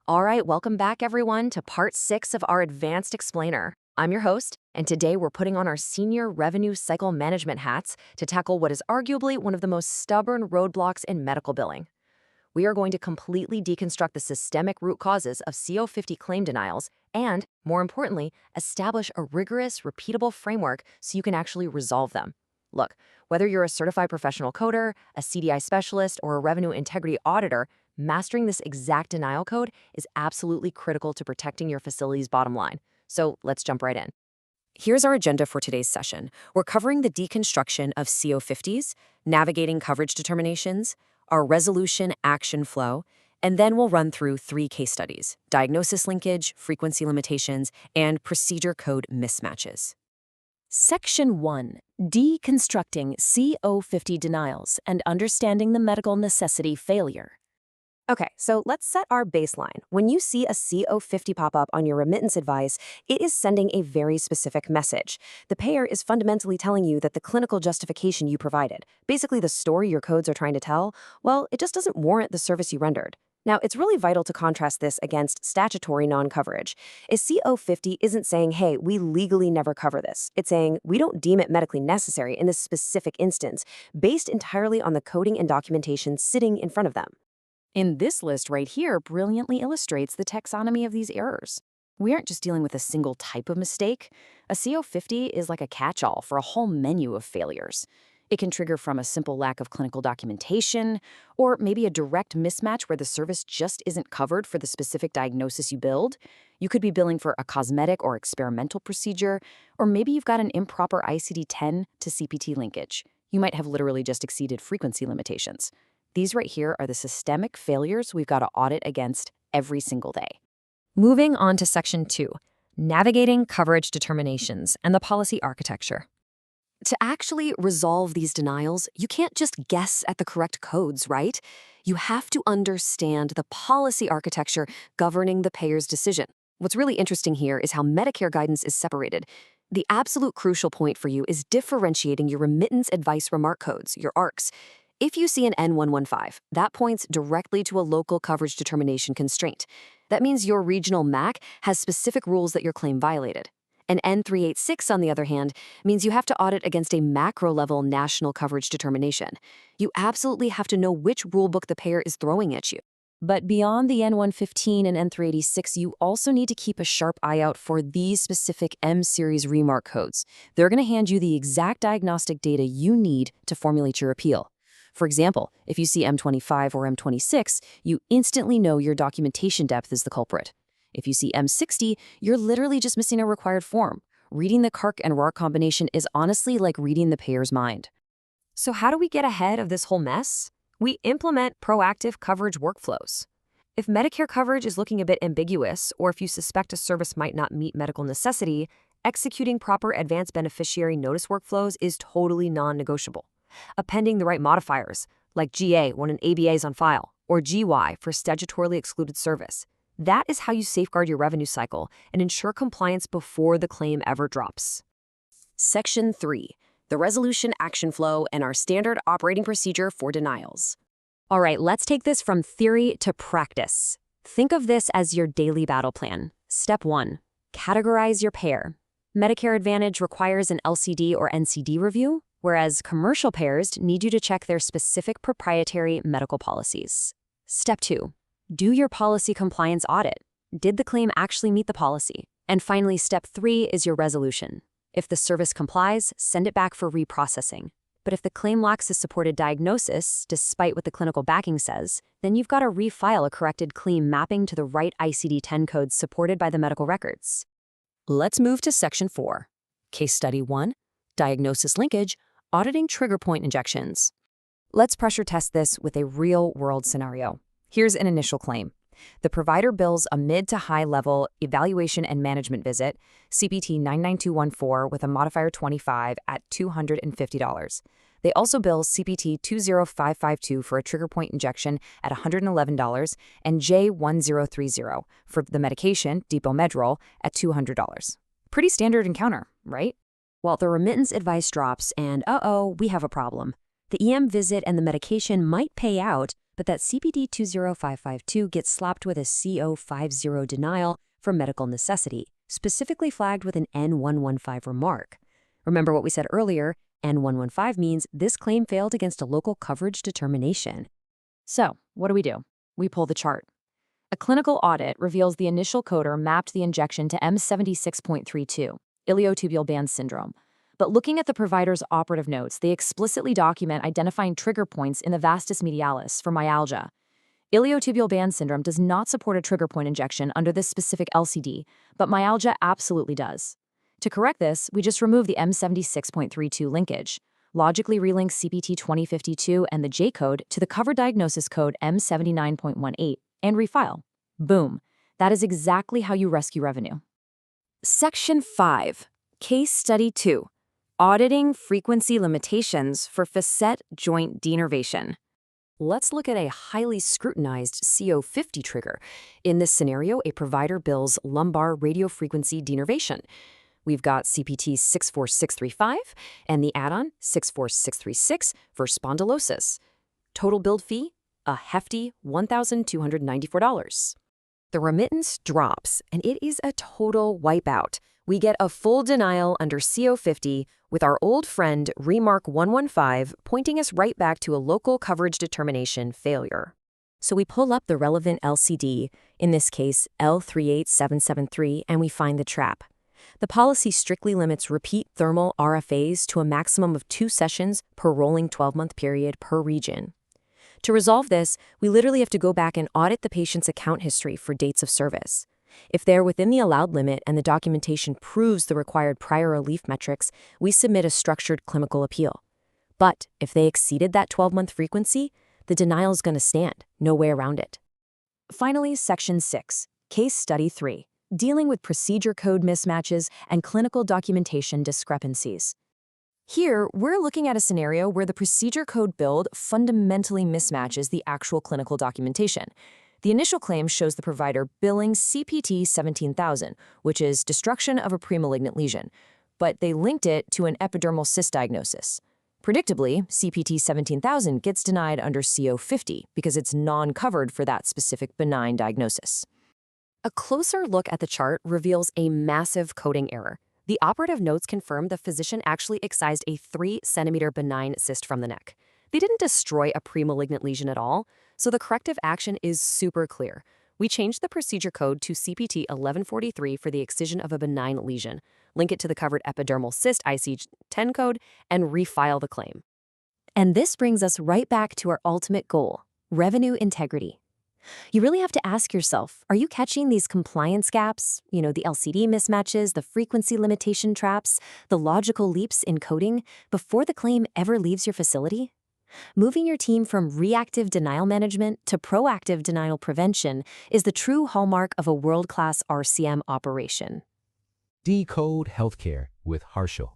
All right, welcome back, everyone, to part 6 of our Advanced Explainer. I'm your host, and today we're putting on our senior revenue cycle management hats to tackle what is arguably one of the most stubborn roadblocks in medical billing. We are going to completely deconstruct the systemic root causes of CO50 claim denials and, more importantly, establish a rigorous, repeatable framework so you can actually resolve them. Look, whether you're a certified professional coder, a CDI specialist, or a revenue integrity auditor, mastering this exact denial code is absolutely critical to protecting your facility's bottom line. So let's jump right in. Here's our agenda for today's session. We're covering the deconstruction of CO50s, navigating coverage determinations, our resolution action flow, and then we'll run through 3 case studies: diagnosis linkage, frequency limitations, and procedure code mismatches. Section 1. Deconstructing CO50 denials and understanding the medical necessity failure. Okay, so let's set our baseline. When you see a CO50 pop up on your remittance advice, it is sending a very specific message. The payer is fundamentally telling you that the clinical justification you provided, basically the story your codes are trying to tell, well, it just doesn't warrant the service you rendered. Now, it's really vital to contrast this against statutory non-coverage. A CO50 isn't saying, hey, we legally never cover this. It's saying, we don't deem it medically necessary in this specific instance, based entirely on the coding and documentation sitting in front of them. In this list right here brilliantly illustrates the taxonomy of these errors. We aren't just dealing with a single type of mistake. A CO50 is like a catch-all for a whole menu of failures. It can trigger from a simple lack of clinical documentation, or maybe a direct mismatch where the service just isn't covered for the specific diagnosis you billed. You could be billing for a cosmetic or experimental procedure, or maybe you've got an improper ICD-10 to CPT linkage. You might have literally just exceeded frequency limitations. These right here are the systemic failures we've got to audit against every single day. Moving on to Section 2, navigating coverage determinations and the policy architecture. To actually resolve these denials, you can't just guess at the correct codes, right? You have to understand the policy architecture governing the payer's decision. What's really interesting here is how Medicare guidance is separated. The absolute crucial point for you is differentiating your remittance advice remark codes, your ARCs. If you see an N115, that points directly to a local coverage determination constraint. That means your regional MAC has specific rules that your claim violated. An N386, on the other hand, means you have to audit against a macro-level national coverage determination. You absolutely have to know which rulebook the payer is throwing at you. But beyond the N115 and N386, you also need to keep a sharp eye out for these specific M-Series remark codes. They're going to hand you the exact diagnostic data you need to formulate your appeal. For example, if you see M25 or M26, you instantly know your documentation depth is the culprit. If you see M60, you're literally just missing a required form. Reading the CARC and RARC combination is honestly like reading the payer's mind. So how do we get ahead of this whole mess? We implement proactive coverage workflows. If Medicare coverage is looking a bit ambiguous, or if you suspect a service might not meet medical necessity, executing proper advanced beneficiary notice workflows is totally non-negotiable. Appending the right modifiers, like GA when an ABA is on file, or GY for statutorily excluded service. That is how you safeguard your revenue cycle and ensure compliance before the claim ever drops. Section 3, the resolution action flow and our standard operating procedure for denials. All right, let's take this from theory to practice. Think of this as your daily battle plan. Step 1, categorize your payer. Medicare Advantage requires an LCD or NCD review, whereas commercial payers need you to check their specific proprietary medical policies. Step 2, do your policy compliance audit. Did the claim actually meet the policy? And finally, step 3 is your resolution. If the service complies, send it back for reprocessing. But if the claim lacks a supported diagnosis, despite what the clinical backing says, then you've got to refile a corrected claim mapping to the right ICD-10 codes supported by the medical records. Let's move to Section 4. Case Study 1, Diagnosis Linkage, Auditing Trigger Point Injections. Let's pressure test this with a real-world scenario. Here's an initial claim. The provider bills a mid to high-level evaluation and management visit, CPT 99214 with a modifier 25 at $250. They also bill CPT 20552 for a trigger point injection at $111 and J1030 for the medication, Depomedrol, at $200. Pretty standard encounter, right? Well, the remittance advice drops and, we have a problem. The EM visit and the medication might pay out, but that CPT 20552 gets slapped with a CO50 denial for medical necessity, specifically flagged with an N115 remark. Remember what we said earlier, N115 means this claim failed against a local coverage determination. So, what do? We pull the chart. A clinical audit reveals the initial coder mapped the injection to M76.32, iliotibial band syndrome. But looking at the provider's operative notes, they explicitly document identifying trigger points in the vastus medialis for myalgia. Iliotibial band syndrome does not support a trigger point injection under this specific LCD, but myalgia absolutely does. To correct this, we just remove the M76.32 linkage, logically relink CPT 2052 and the J-code to the cover diagnosis code M79.18, and refile. Boom. That is exactly how you rescue revenue. Section 5. Case Study 2. Auditing frequency limitations for facet joint denervation. Let's look at a highly scrutinized CO50 trigger. In this scenario, a provider bills lumbar radiofrequency denervation. We've got CPT 64635 and the add-on 64636 for spondylosis. Total billed fee, a hefty $1,294. The remittance drops, and it is a total wipeout. We get a full denial under CO50 with our old friend Remark 115 pointing us right back to a local coverage determination failure. So we pull up the relevant LCD, in this case L38773, and we find the trap. The policy strictly limits repeat thermal RFAs to a maximum of 2 sessions per rolling 12-month period per region. To resolve this, we literally have to go back and audit the patient's account history for dates of service. If they're within the allowed limit and the documentation proves the required prior relief metrics, we submit a structured clinical appeal. But if they exceeded that 12-month frequency, the denial is going to stand, no way around it. Finally, Section 6. Case Study 3. Dealing with procedure code mismatches and clinical documentation discrepancies. Here, we're looking at a scenario where the procedure code build fundamentally mismatches the actual clinical documentation. The initial claim shows the provider billing CPT 17,000, which is destruction of a premalignant lesion, but they linked it to an epidermal cyst diagnosis. Predictably, CPT 17,000 gets denied under CO50 because it's non-covered for that specific benign diagnosis. A closer look at the chart reveals a massive coding error. The operative notes confirm the physician actually excised a 3-centimeter benign cyst from the neck. They didn't destroy a premalignant lesion at all, so the corrective action is super clear. We changed the procedure code to CPT 1143 for the excision of a benign lesion, link it to the covered epidermal cyst ICD-10 code, and refile the claim. And this brings us right back to our ultimate goal, revenue integrity. You really have to ask yourself, are you catching these compliance gaps? The LCD mismatches, the frequency limitation traps, the logical leaps in coding before the claim ever leaves your facility? Moving your team from reactive denial management to proactive denial prevention is the true hallmark of a world-class RCM operation. Decode Healthcare with Harshil.